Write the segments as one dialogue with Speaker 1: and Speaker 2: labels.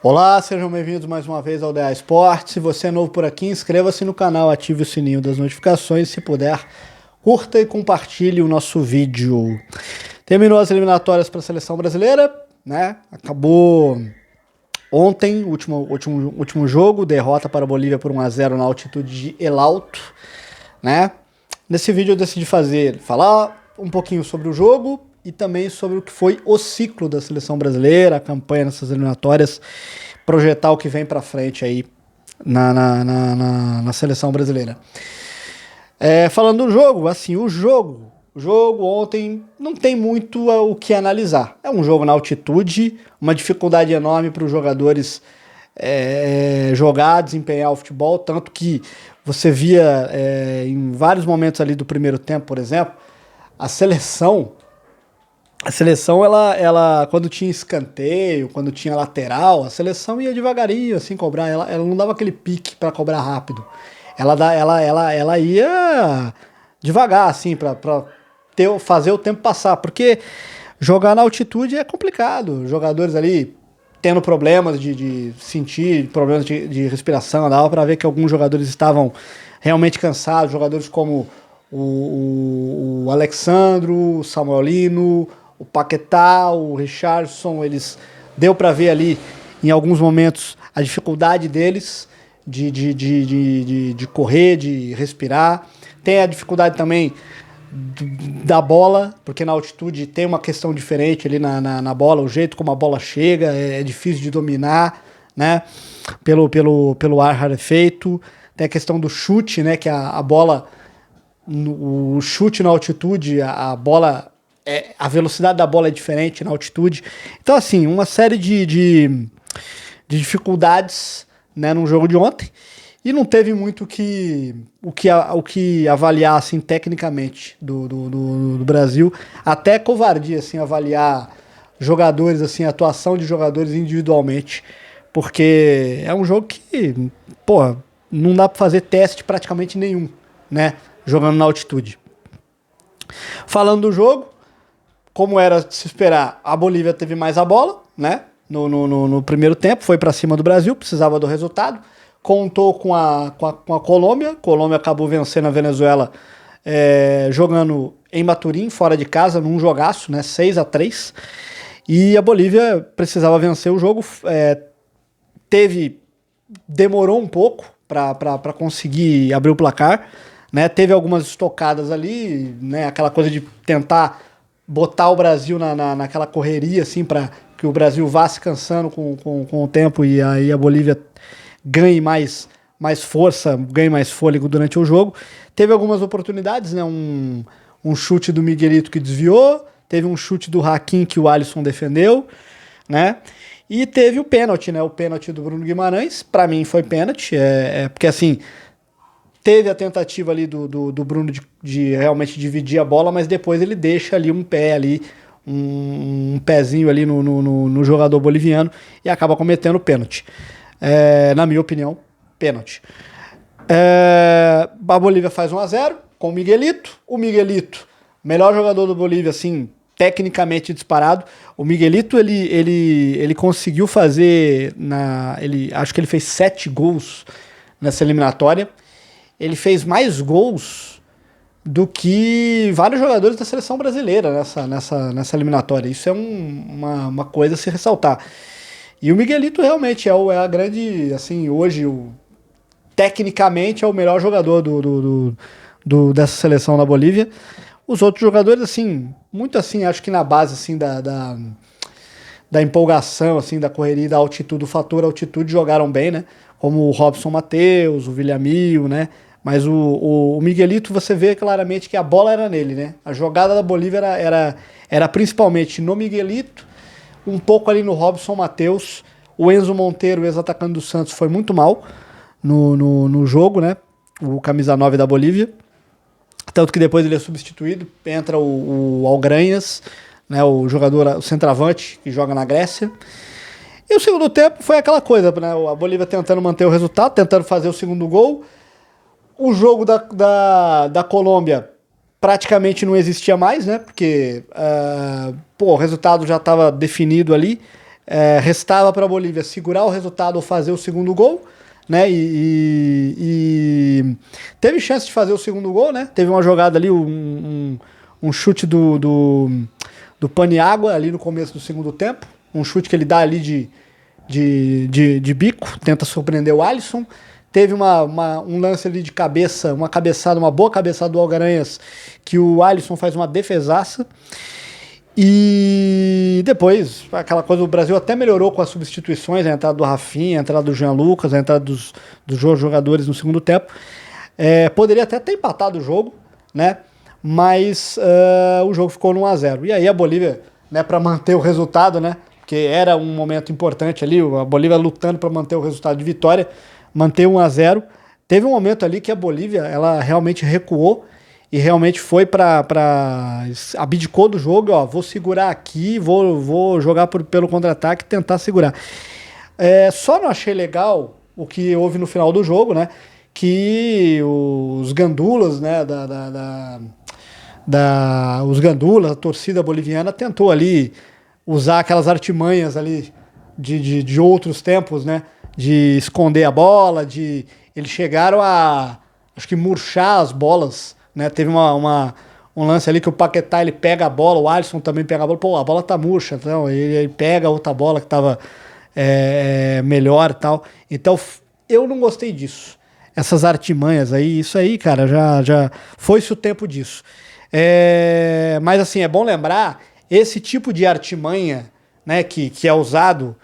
Speaker 1: Olá, sejam bem-vindos mais uma vez ao DA Esportes. Se você é novo por aqui, inscreva-se no canal, ative o sininho das notificações. Se puder, curta e compartilhe o nosso vídeo. Terminou as eliminatórias para a seleção brasileira, né? Acabou ontem, último jogo, derrota para a Bolívia por 1-0 na altitude de El Alto, né? Nesse vídeo eu decidi falar um pouquinho sobre o jogo e também sobre o que foi o ciclo da seleção brasileira, a campanha nessas eliminatórias, projetar o que vem para frente aí na seleção brasileira. Falando do jogo, assim, o jogo ontem não tem muito o que analisar. É um jogo na altitude, uma dificuldade enorme para os jogadores jogar, desempenhar o futebol, tanto que você via em vários momentos ali do primeiro tempo, por exemplo, a seleção ela quando tinha escanteio, quando tinha lateral, a seleção ia devagarinho assim cobrar, ela não dava aquele pique para cobrar rápido. Ela ia devagar assim para fazer o tempo passar, porque jogar na altitude é complicado. Jogadores ali tendo problemas de sentir, problemas de respiração, dava para ver que alguns jogadores estavam realmente cansados, jogadores como o Alexandro, o Samuelino, o Paquetá, o Richarlison, eles deu para ver ali em alguns momentos a dificuldade deles de correr, de respirar. Tem a dificuldade também da bola, porque na altitude tem uma questão diferente ali na bola, o jeito como a bola chega é difícil de dominar, né? Pelo ar rarefeito. Tem a questão do chute, né? Que a bola, o chute na altitude, a bola, a velocidade da bola é diferente na altitude. Então, assim, uma série de dificuldades, né, no jogo de ontem. E não teve muito o que avaliar assim, tecnicamente do Brasil. Até covardia assim, avaliar jogadores, assim, a atuação de jogadores individualmente. Porque é um jogo que, não dá para fazer teste praticamente nenhum, né? Jogando na altitude. Falando do jogo, como era de se esperar, a Bolívia teve mais a bola, né? No primeiro tempo, foi para cima do Brasil, precisava do resultado. Contou com a Colômbia. A Colômbia acabou vencendo a Venezuela jogando em Maturim, fora de casa, num jogaço, né, 6-3. E a Bolívia precisava vencer o jogo. Demorou um pouco para conseguir abrir o placar, né? Teve algumas estocadas ali, né? Aquela coisa de tentar botar o Brasil naquela correria, assim, para que o Brasil vá se cansando com o tempo e aí a Bolívia ganhe mais força, ganhe mais fôlego durante o jogo. Teve algumas oportunidades, né? Um chute do Miguelito que desviou, teve um chute do Hakim que o Alisson defendeu, né? E teve o pênalti, né? O pênalti do Bruno Guimarães, para mim foi pênalti, porque assim, teve a tentativa ali do Bruno de realmente dividir a bola, mas depois ele deixa ali um pé ali, um pezinho ali no jogador boliviano e acaba cometendo o pênalti. Na minha opinião, pênalti. A Bolívia faz 1-0 com o Miguelito. O Miguelito, melhor jogador do Bolívia, assim, tecnicamente disparado. O Miguelito, ele conseguiu fazer, acho que ele fez 7 gols nessa eliminatória. Ele fez mais gols do que vários jogadores da seleção brasileira nessa eliminatória. Isso é uma coisa a se ressaltar. E o Miguelito realmente é a grande, assim, hoje, tecnicamente é o melhor jogador dessa seleção da Bolívia. Os outros jogadores, assim, muito assim, acho que na base, assim, da empolgação, assim, da correria, da altitude, do fator altitude, jogaram bem, né? Como o Robson Matheus, o Williamil, né? Mas o Miguelito, você vê claramente que a bola era nele, né? A jogada da Bolívia era principalmente no Miguelito, um pouco ali no Robson Matheus. O Enzo Monteiro, ex-atacante do Santos, foi muito mal no jogo, né? O camisa 9 da Bolívia. Tanto que depois ele é substituído, entra o Algranhas, né? O jogador, o centroavante, que joga na Grécia. E o segundo tempo foi aquela coisa, né? A Bolívia tentando manter o resultado, tentando fazer o segundo gol. O jogo da Colômbia praticamente não existia mais, né? Porque o resultado já estava definido ali. restava para a Bolívia segurar o resultado ou fazer o segundo gol, né? E teve chance de fazer o segundo gol, né? Teve uma jogada ali, um chute do Paniagua ali no começo do segundo tempo, um chute que ele dá ali de bico, tenta surpreender o Alisson. Teve um lance ali de cabeça, uma boa cabeçada do Algaranhas, que o Alisson faz uma defesaça. E depois, aquela coisa, o Brasil até melhorou com as substituições, a entrada do Rafinha, a entrada do Jean Lucas, a entrada dos jogadores no segundo tempo. Poderia até ter empatado o jogo, né? Mas o jogo ficou no 1-0. E aí a Bolívia, né, para manter o resultado, né? Porque era um momento importante ali, a Bolívia lutando para manter o resultado de vitória, manter 1-0. Teve um momento ali que a Bolívia, ela realmente recuou e realmente foi abdicou do jogo, ó, vou segurar aqui, vou jogar pelo contra-ataque e tentar segurar. Só não achei legal o que houve no final do jogo, né? Que os gandulas, né, os gandulas, a torcida boliviana tentou ali usar aquelas artimanhas ali de outros tempos, né? De esconder a bola, eles chegaram a, acho que, murchar as bolas, né? Teve um lance ali que o Paquetá, ele pega a bola, o Alisson também pega a bola, pô, a bola tá murcha, então ele pega outra bola que tava melhor e tal. Então, eu não gostei disso. Essas artimanhas aí, isso aí, cara, já foi-se o tempo disso. Mas assim, é bom lembrar, esse tipo de artimanha, né, que é usado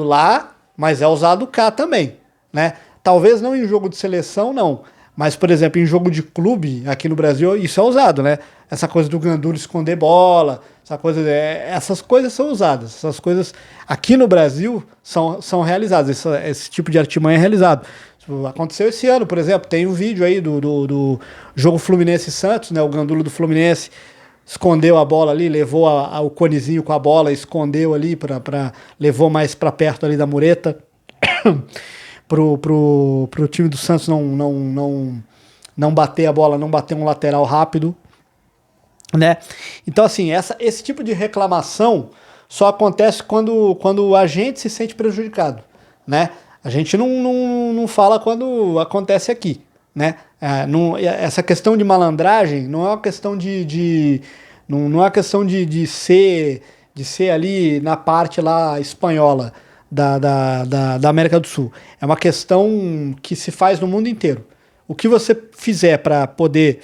Speaker 1: lá, mas é usado cá também, né? Talvez não em jogo de seleção, não. Mas, por exemplo, em jogo de clube, aqui no Brasil, isso é usado, né? Essa coisa do gandula esconder bola, essas coisas são usadas. Essas coisas aqui no Brasil são realizadas. Esse tipo de artimanha é realizado. Aconteceu esse ano, por exemplo, tem um vídeo aí do jogo Fluminense e Santos, né? O gandula do Fluminense escondeu a bola ali, levou o conezinho com a bola, escondeu ali, levou mais para perto ali da mureta. Pro time do Santos não bater a bola, não bater um lateral rápido, né? Então, assim, esse tipo de reclamação só acontece quando a gente se sente prejudicado, né? A gente não fala quando acontece aqui, né? Essa questão de malandragem não é uma questão não é uma questão de ser ali na parte lá espanhola da América do Sul. É uma questão que se faz no mundo inteiro. O que você fizer para poder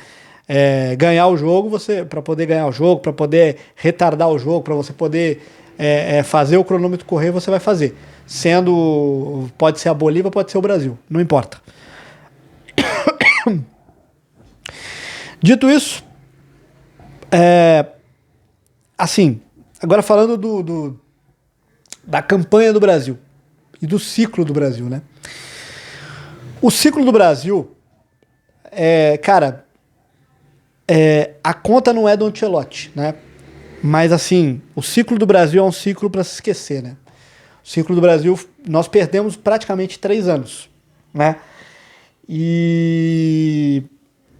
Speaker 1: ganhar o jogo, para poder retardar o jogo, para você poder fazer o cronômetro correr, você vai fazer. Pode ser a Bolívia, pode ser o Brasil, não importa. Dito isso, assim, agora falando da campanha do Brasil e do ciclo do Brasil, né? O ciclo do Brasil, cara, a conta não é do Ancelotti, né? Mas assim, o ciclo do Brasil é um ciclo para se esquecer, né? O ciclo do Brasil, nós perdemos praticamente 3 anos, né? E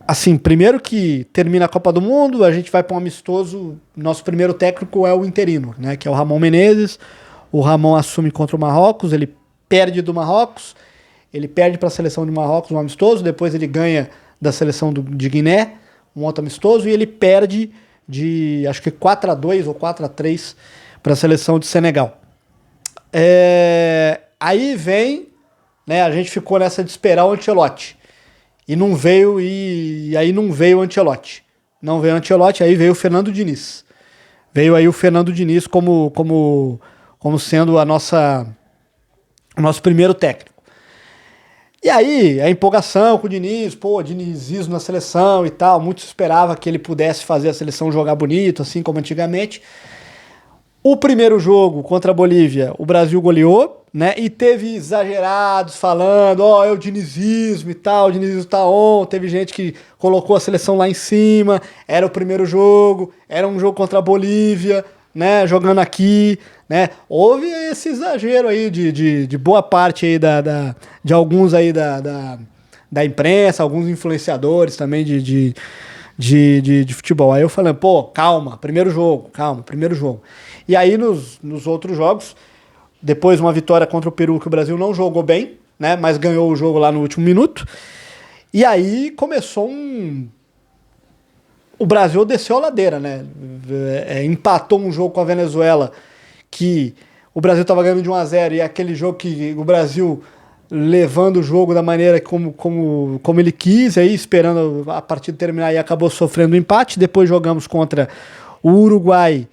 Speaker 1: assim, primeiro que termina a Copa do Mundo, a gente vai para um amistoso, nosso primeiro técnico é o interino, né? Que é o Ramon Menezes. O Ramon assume contra o Marrocos, ele perde do Marrocos, ele perde para a seleção de Marrocos um amistoso, depois ele ganha da seleção de Guiné, um outro amistoso, e ele perde de, acho que 4-2 ou 4-3 para a seleção de Senegal. Aí vem, né, a gente ficou nessa de esperar o Ancelotti, e aí não veio o Ancelotti. Não veio o Ancelotti, aí veio o Fernando Diniz. Veio aí o Fernando Diniz como sendo o nosso primeiro técnico. E aí, a empolgação com o Diniz, dinizismo na seleção e tal, muito se esperava que ele pudesse fazer a seleção jogar bonito, assim como antigamente. O primeiro jogo contra a Bolívia, o Brasil goleou, né? E teve exagerados falando, é o dinizismo e tal, o dinizismo tá on. Teve gente que colocou a seleção lá em cima, era o primeiro jogo, era um jogo contra a Bolívia, né? Jogando aqui, né? Houve esse exagero aí de boa parte aí de alguns aí da imprensa, alguns influenciadores também de futebol. Aí eu falei, calma, primeiro jogo. E aí nos outros jogos, Depois uma vitória contra o Peru que o Brasil não jogou bem, né? Mas ganhou o jogo lá no último minuto. E aí começou o Brasil desceu a ladeira, né? Empatou um jogo com a Venezuela que o Brasil estava ganhando de 1-0 e aquele jogo que o Brasil levando o jogo da maneira como ele quis, aí esperando a partida terminar e acabou sofrendo um empate. Depois jogamos contra o Uruguai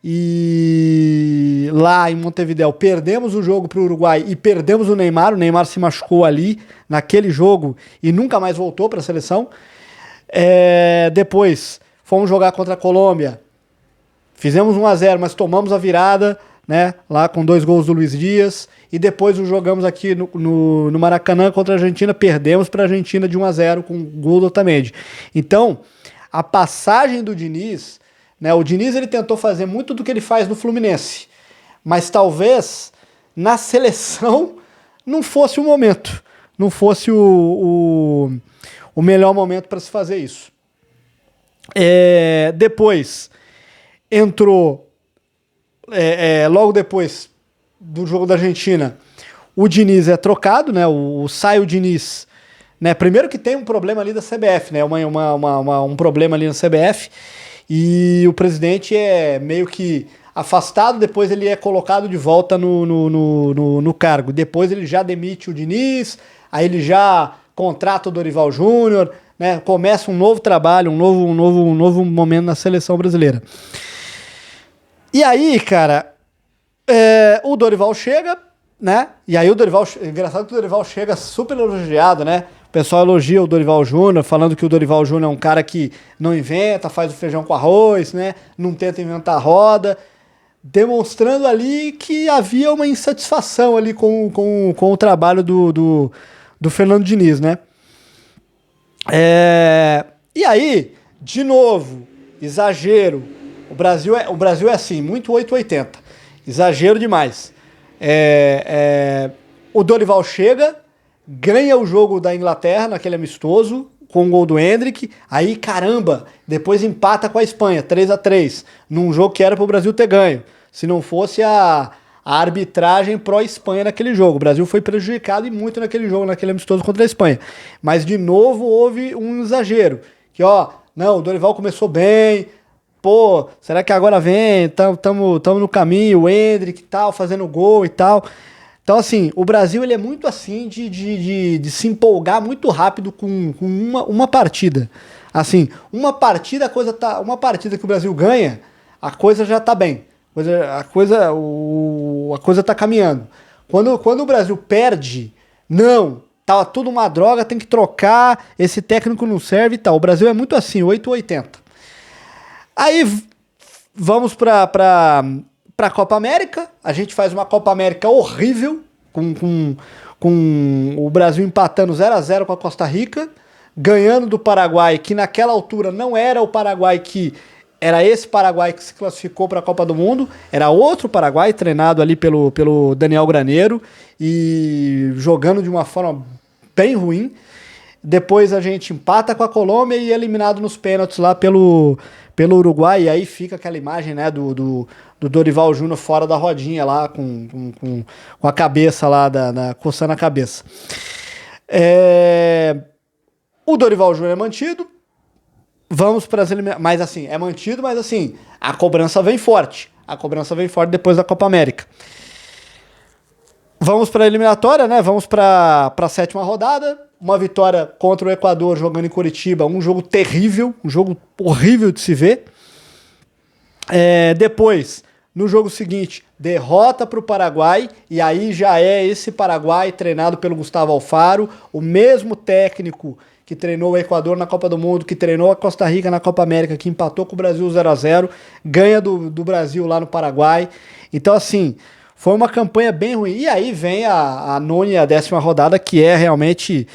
Speaker 1: e lá em Montevidéu perdemos o jogo para o Uruguai e perdemos o Neymar se machucou ali naquele jogo e nunca mais voltou para a seleção. Depois fomos jogar contra a Colômbia, fizemos 1-0, mas tomamos a virada, né, lá com 2 gols do Luiz Dias, e depois jogamos aqui no Maracanã contra a Argentina, perdemos para a Argentina de 1-0 com gol do Otamendi. Então, a passagem do Diniz, né, o Diniz ele tentou fazer muito do que ele faz no Fluminense, mas talvez na seleção não fosse o momento, não fosse o melhor momento para se fazer isso. Depois entrou logo depois do jogo da Argentina, o Diniz é trocado, né? Sai o Diniz, né? Primeiro que tem um problema ali da CBF, né? Um problema ali na CBF e o presidente é meio que afastado, depois ele é colocado de volta no cargo. Depois ele já demite o Diniz, aí ele já contrata o Dorival Júnior, né? Começa um novo trabalho, um novo momento na seleção brasileira. E aí, cara, o Dorival chega, né? E aí engraçado que o Dorival chega super elogiado, né? O pessoal elogia o Dorival Júnior, falando que o Dorival Júnior é um cara que não inventa, faz o feijão com arroz, né? Não tenta inventar roda, demonstrando ali que havia uma insatisfação ali com o trabalho do Fernando Diniz, né? E aí, de novo, exagero. O Brasil é assim, muito 880. Exagero demais. O Dorival chega, ganha o jogo da Inglaterra naquele amistoso, com o gol do Endrick, aí caramba, depois empata com a Espanha, 3-3, num jogo que era pro Brasil ter ganho. Se não fosse a arbitragem pró-Espanha naquele jogo. O Brasil foi prejudicado e muito naquele jogo, naquele amistoso contra a Espanha. Mas de novo houve um exagero. Que não, o Dorival começou bem, pô, será que agora vem? Tamo no caminho, o Endrick e tal, fazendo gol e tal. Então, assim, o Brasil ele é muito assim de se empolgar muito rápido com uma partida. Assim, uma partida que o Brasil ganha, a coisa já tá bem. A coisa tá caminhando. Quando o Brasil perde, não, tá tudo uma droga, tem que trocar, esse técnico não serve e tal. O Brasil é muito assim, 880. Aí vamos pra Copa América, a gente faz uma Copa América horrível, com o Brasil empatando 0-0 com a Costa Rica, ganhando do Paraguai, que naquela altura não era o Paraguai que... Era esse Paraguai que se classificou para a Copa do Mundo, era outro Paraguai, treinado ali pelo Daniel Graneiro, e jogando de uma forma bem ruim. Depois a gente empata com a Colômbia e é eliminado nos pênaltis lá pelo Uruguai, e aí fica aquela imagem, né, do Dorival Júnior fora da rodinha lá, com a cabeça lá, coçando a cabeça. O Dorival Júnior é mantido, vamos para as eliminatórias, mas assim, é mantido, mas assim, a cobrança vem forte depois da Copa América. Vamos para a eliminatória, né, vamos para a 7ª rodada, uma vitória contra o Equador jogando em Curitiba, um jogo terrível, um jogo horrível de se ver. Depois, no jogo seguinte, derrota para o Paraguai, e aí já é esse Paraguai treinado pelo Gustavo Alfaro, o mesmo técnico que treinou o Equador na Copa do Mundo, que treinou a Costa Rica na Copa América, que empatou com o Brasil 0-0, ganha do Brasil lá no Paraguai. Então, assim, foi uma campanha bem ruim. E aí vem a 9ª e a 10ª rodada, que é realmente...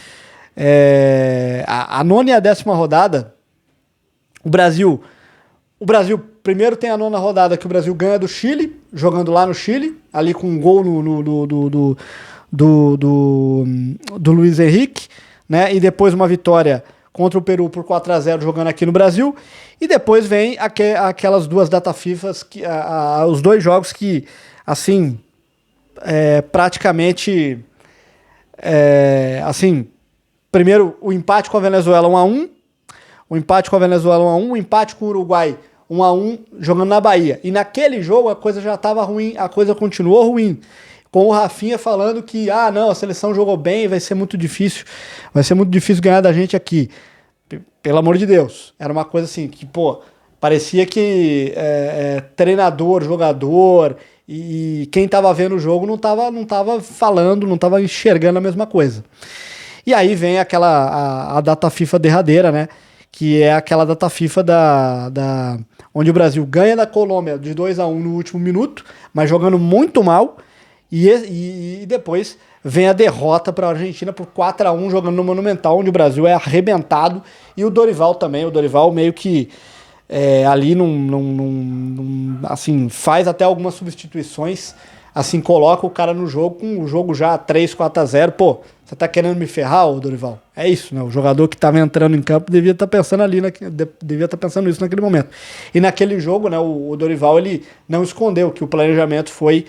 Speaker 1: a 9ª e a 10ª rodada, o Brasil primeiro tem a 9ª rodada que o Brasil ganha do Chile, jogando lá no Chile, ali com um gol do Luiz Henrique, né? E depois uma vitória contra o Peru por 4-0 jogando aqui no Brasil. E depois vem aquelas duas data FIFA, os 2 jogos que, assim, praticamente, assim, primeiro o empate com a Venezuela 1-1, o empate com a Venezuela 1-1, o empate com o Uruguai 1-1, jogando na Bahia. E naquele jogo a coisa já estava ruim, a coisa continuou ruim. Com o Rafinha falando que, não, a seleção jogou bem, vai ser muito difícil ganhar da gente aqui. Pelo amor de Deus. Era uma coisa assim, que, parecia que treinador, jogador e quem tava vendo o jogo não tava falando, não tava enxergando a mesma coisa. E aí vem a data FIFA derradeira, né? Que é aquela data FIFA onde o Brasil ganha da Colômbia de 2-1 no último minuto, mas jogando muito mal, e depois vem a derrota para a Argentina por 4-1 jogando no Monumental, onde o Brasil é arrebentado, e o Dorival também, meio que ali assim, faz até algumas substituições, assim, coloca o cara no jogo, com o jogo já 3-4-0, você tá querendo me ferrar, ô Dorival? É isso, né? O jogador que tava entrando em campo devia estar pensando isso naquele momento. E naquele jogo, né, o Dorival, ele não escondeu que o planejamento foi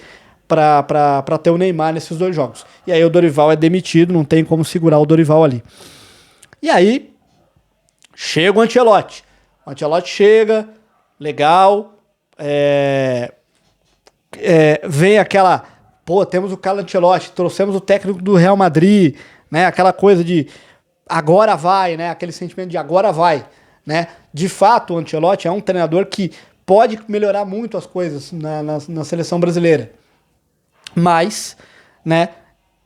Speaker 1: para ter o Neymar nesses dois jogos. E aí o Dorival é demitido, não tem como segurar o Dorival ali. E aí chega o Ancelotti. O Ancelotti chega, legal, vem aquela, temos o Carlo Ancelotti, trouxemos o técnico do Real Madrid, né? Aquela coisa de agora vai, né? Aquele sentimento de agora vai, né? De fato, o Ancelotti é um treinador que pode melhorar muito as coisas na seleção brasileira. Mas, né?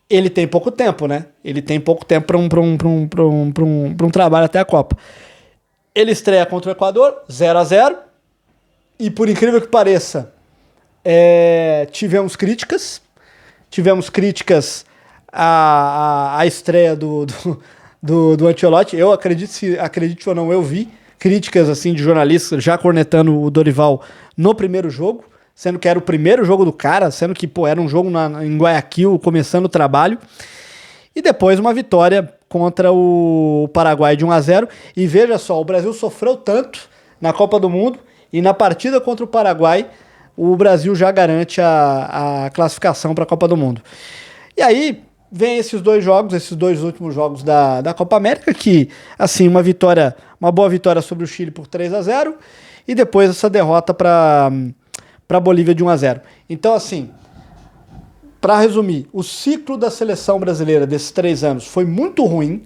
Speaker 1: Ele tem pouco tempo, né? Ele tem pouco tempo para um trabalho até a Copa. Ele estreia contra o Equador, 0-0, e por incrível que pareça, tivemos críticas à estreia do Ancelotti. Eu acredite ou não, eu vi críticas assim de jornalistas já cornetando o Dorival no primeiro jogo, sendo que era o primeiro jogo do cara, sendo que era um jogo em Guayaquil, começando o trabalho, e depois uma vitória contra o Paraguai de 1-0, e veja só, o Brasil sofreu tanto na Copa do Mundo, e na partida contra o Paraguai, o Brasil já garante a classificação para a Copa do Mundo. E aí vem esses dois últimos jogos da Copa América, que, assim, uma boa vitória sobre o Chile por 3-0, e depois essa derrota para a Bolívia de 1-0. Então, assim, para resumir, o ciclo da seleção brasileira desses 3 anos foi muito ruim,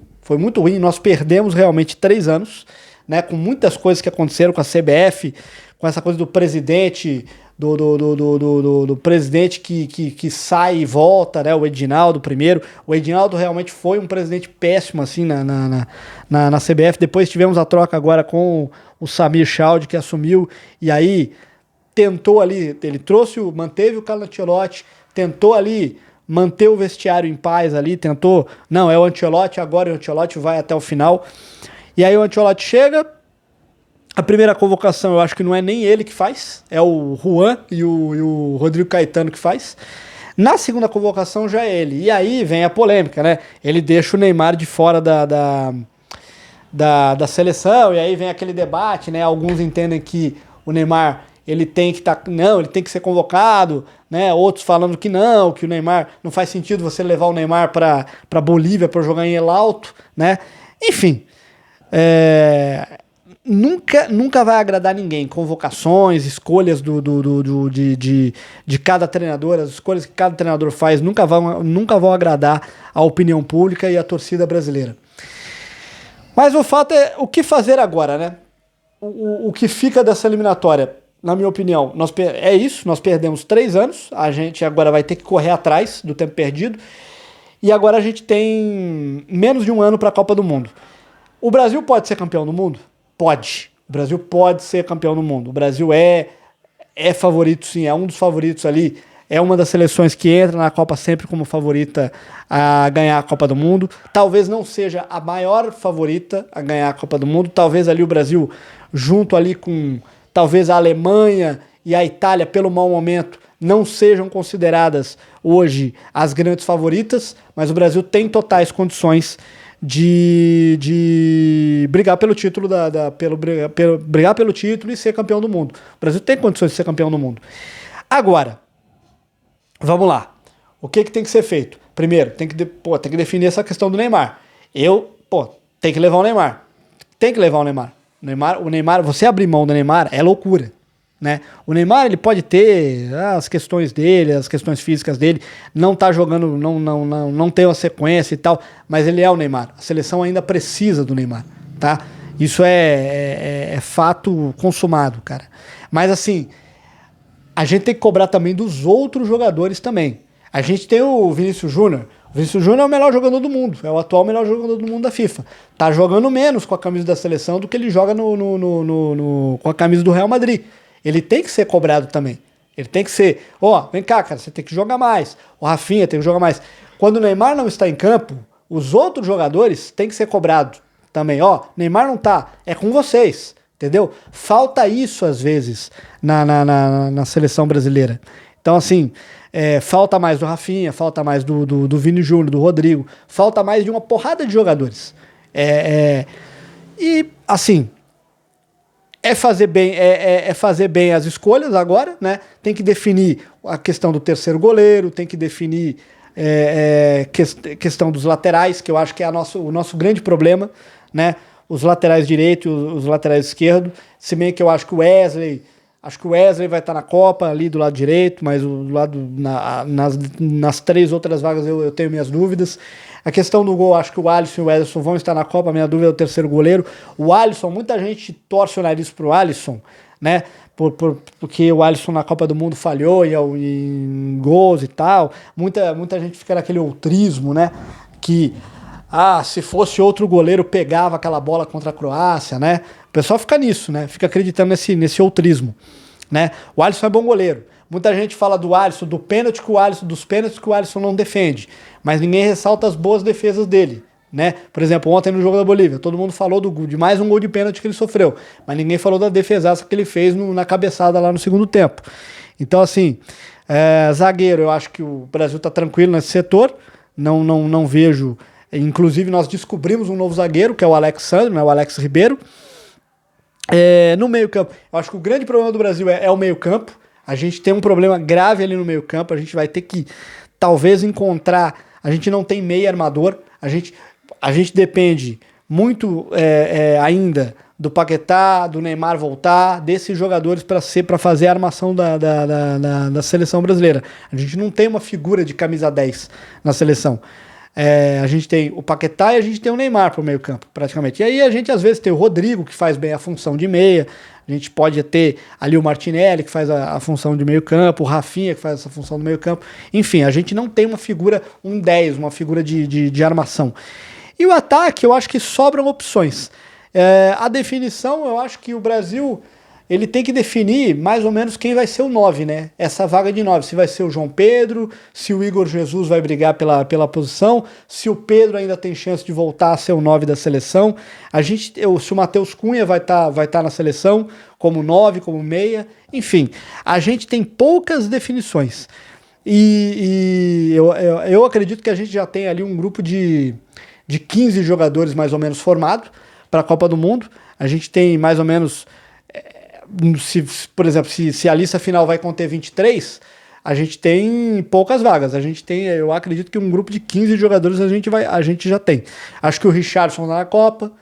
Speaker 1: nós perdemos realmente 3 anos, né, com muitas coisas que aconteceram com a CBF, com essa coisa do presidente, do presidente que sai e volta, né, o Edinaldo primeiro. O Edinaldo realmente foi um presidente péssimo assim na CBF. Depois tivemos a troca agora com o Samir Chaldi, que assumiu, e aí tentou ali, ele manteve o Carlo Ancelotti, tentou ali manter o vestiário em paz ali, não, é o Ancelotti agora, o Ancelotti vai até o final. E aí o Ancelotti chega, a primeira convocação eu acho que não é nem ele que faz, é o Juan e o Rodrigo Caetano que faz. Na segunda convocação já é ele. E aí vem a polêmica, né? Ele deixa o Neymar de fora da seleção, e aí vem aquele debate, né? Alguns entendem que o Neymar ele tem que ser convocado, né? Outros falando que não, que o Neymar não faz sentido você levar o Neymar para Bolívia para jogar em El Alto, né? Enfim, nunca vai agradar ninguém. Convocações, escolhas de cada treinador, as escolhas que cada treinador faz nunca vão agradar a opinião pública e a torcida brasileira. Mas o fato é o que fazer agora, né? O que fica dessa eliminatória, na minha opinião, nós perdemos 3 anos, a gente agora vai ter que correr atrás do tempo perdido, e agora a gente tem menos de 1 ano para a Copa do Mundo. O Brasil pode ser campeão do mundo? Pode. O Brasil pode ser campeão do mundo. O Brasil é favorito, sim, é um dos favoritos ali, é uma das seleções que entra na Copa sempre como favorita a ganhar a Copa do Mundo. Talvez não seja a maior favorita a ganhar a Copa do Mundo, talvez ali o Brasil, junto ali com talvez a Alemanha e a Itália, pelo mau momento, não sejam consideradas hoje as grandes favoritas, mas o Brasil tem totais condições de brigar pelo título, brigar pelo título e ser campeão do mundo. O Brasil tem condições de ser campeão do mundo. Agora, vamos lá. O que tem que ser feito? Primeiro, tem que definir essa questão do Neymar. Tem que levar o Neymar. Tem que levar o Neymar. O Neymar, você abrir mão do Neymar é loucura, né? O Neymar, ele pode ter as questões dele, as questões físicas dele, não tá jogando, não tem uma sequência e tal, mas ele é o Neymar. A seleção ainda precisa do Neymar, tá? Isso é fato consumado, cara. Mas assim, a gente tem que cobrar também dos outros jogadores também. A gente tem o Vinícius Júnior. O Vinícius Júnior é o melhor jogador do mundo. É o atual melhor jogador do mundo da FIFA. Tá jogando menos com a camisa da seleção do que ele joga com a camisa do Real Madrid. Ele tem que ser cobrado também. Ele tem que ser, vem cá, cara, você tem que jogar mais. O Rafinha tem que jogar mais. Quando o Neymar não está em campo, os outros jogadores têm que ser cobrados também. Neymar não tá, é com vocês, entendeu? Falta isso às vezes na seleção brasileira. Então assim, falta mais do Rafinha, falta mais do Vini Júnior, do Rodrigo, falta mais de uma porrada de jogadores. E assim, fazer bem as escolhas agora, né? Tem que definir a questão do terceiro goleiro, tem que definir questão dos laterais, que eu acho que é o nosso grande problema, né? Os laterais direito e os laterais esquerdo, se bem que eu acho que o Wesley vai estar na Copa ali do lado direito, mas do lado nas 3 outras vagas eu tenho minhas dúvidas. A questão do gol, acho que o Alisson e o Ederson vão estar na Copa, a minha dúvida é o terceiro goleiro. O Alisson, muita gente torce o nariz pro Alisson, né? Porque o Alisson na Copa do Mundo falhou em gols e tal. Muita gente fica naquele outrismo, né? Que se fosse outro goleiro pegava aquela bola contra a Croácia, né? O pessoal fica nisso, né? Fica acreditando nesse outrismo, né? O Alisson é bom goleiro. Muita gente fala do Alisson, dos pênaltis que o Alisson não defende, mas ninguém ressalta as boas defesas dele, né? Por exemplo, ontem no jogo da Bolívia, todo mundo falou de mais um gol de pênalti que ele sofreu, mas ninguém falou da defesaça que ele fez na cabeçada lá no segundo tempo. Então assim, zagueiro, eu acho que o Brasil tá tranquilo nesse setor, não vejo. Inclusive, nós descobrimos um novo zagueiro, que é o Alexandre, né, o Alex Ribeiro. No meio-campo, eu acho que o grande problema do Brasil é o meio-campo. A gente tem um problema grave ali no meio-campo. A gente vai ter que, talvez, encontrar. A gente não tem meio armador. A gente depende muito ainda do Paquetá, do Neymar voltar, desses jogadores para fazer a armação da seleção brasileira. A gente não tem uma figura de camisa 10 na seleção. A gente tem o Paquetá e a gente tem o Neymar pro meio campo, praticamente. E aí a gente às vezes tem o Rodrigo, que faz bem a função de meia, a gente pode ter ali o Martinelli, que faz a função de meio campo, o Rafinha, que faz essa função do meio campo. Enfim, a gente não tem uma figura, um 10, uma figura de armação. E o ataque, eu acho que sobram opções. A definição, eu acho que o Brasil... ele tem que definir mais ou menos quem vai ser o 9, né? Essa vaga de 9, se vai ser o João Pedro, se o Igor Jesus vai brigar pela posição, se o Pedro ainda tem chance de voltar a ser o 9 da seleção. Se o Matheus Cunha vai tá na seleção como 9, como meia, enfim. A gente tem poucas definições. E eu acredito que a gente já tem ali um grupo de 15 jogadores mais ou menos formado para a Copa do Mundo. A gente tem mais ou menos... por exemplo, se a lista final vai conter 23, a gente tem poucas vagas. Eu acredito que um grupo de 15 jogadores a gente já tem. Acho que o Richarlison tá na Copa,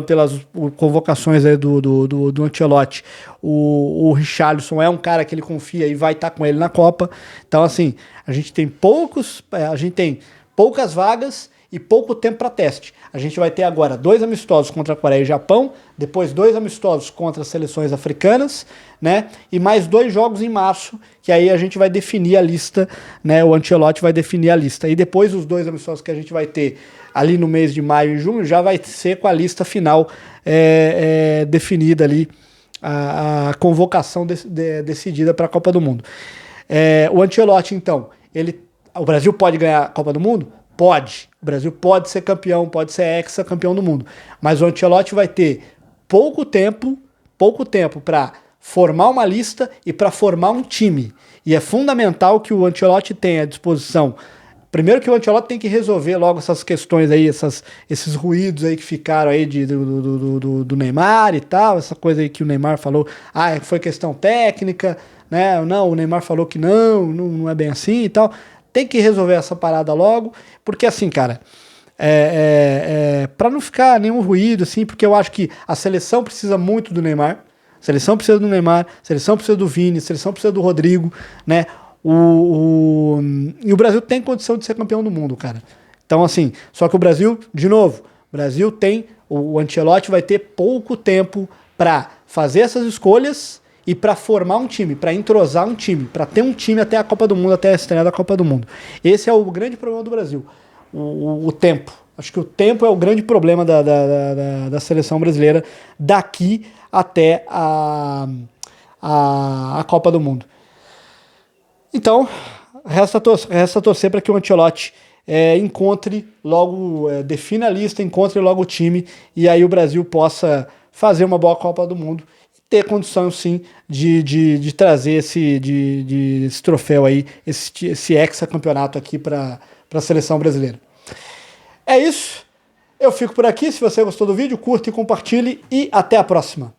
Speaker 1: pelas convocações aí do Ancelotti. O Richarlison é um cara que ele confia e vai estar com ele na Copa. Então, assim, a gente tem poucas vagas e pouco tempo para teste. A gente vai ter agora 2 amistosos contra a Coreia e Japão, depois 2 amistosos contra as seleções africanas, né? E mais 2 jogos em março, que aí a gente vai definir a lista, né? O Ancelotti vai definir a lista. E depois os 2 amistosos que a gente vai ter ali no mês de maio e junho, já vai ser com a lista final definida ali, a convocação decidida para a Copa do Mundo. O Ancelotti, então, o Brasil pode ganhar a Copa do Mundo? Pode. O Brasil pode ser campeão, pode ser ex-campeão do mundo. Mas o Ancelotti vai ter pouco tempo para formar uma lista e para formar um time. E é fundamental que o Ancelotti tenha à disposição. Primeiro que o Ancelotti tem que resolver logo essas questões aí, esses ruídos aí que ficaram aí do Neymar e tal, essa coisa aí que o Neymar falou, foi questão técnica, né? Não, o Neymar falou que não é bem assim e tal. Tem que resolver essa parada logo, porque assim, cara, para não ficar nenhum ruído, assim, porque eu acho que a seleção precisa muito do Neymar, a seleção precisa do Neymar, a seleção precisa do Vini, a seleção precisa do Rodrigo, né? E o Brasil tem condição de ser campeão do mundo, cara. Então, assim, só que o Brasil, de novo, o Brasil tem, o Ancelotti vai ter pouco tempo para fazer essas escolhas e para formar um time, para entrosar um time, para ter um time até a Copa do Mundo, até a estreia da Copa do Mundo. Esse é o grande problema do Brasil, o tempo. Acho que o tempo é o grande problema da seleção brasileira daqui até a Copa do Mundo. Então, resta torcer para que o Ancelotti encontre logo, defina a lista, encontre logo o time, e aí o Brasil possa fazer uma boa Copa do Mundo e ter condição, sim, de trazer esse troféu aí, esse hexacampeonato aqui para a seleção brasileira. É isso, eu fico por aqui. Se você gostou do vídeo, curta e compartilhe, e até a próxima.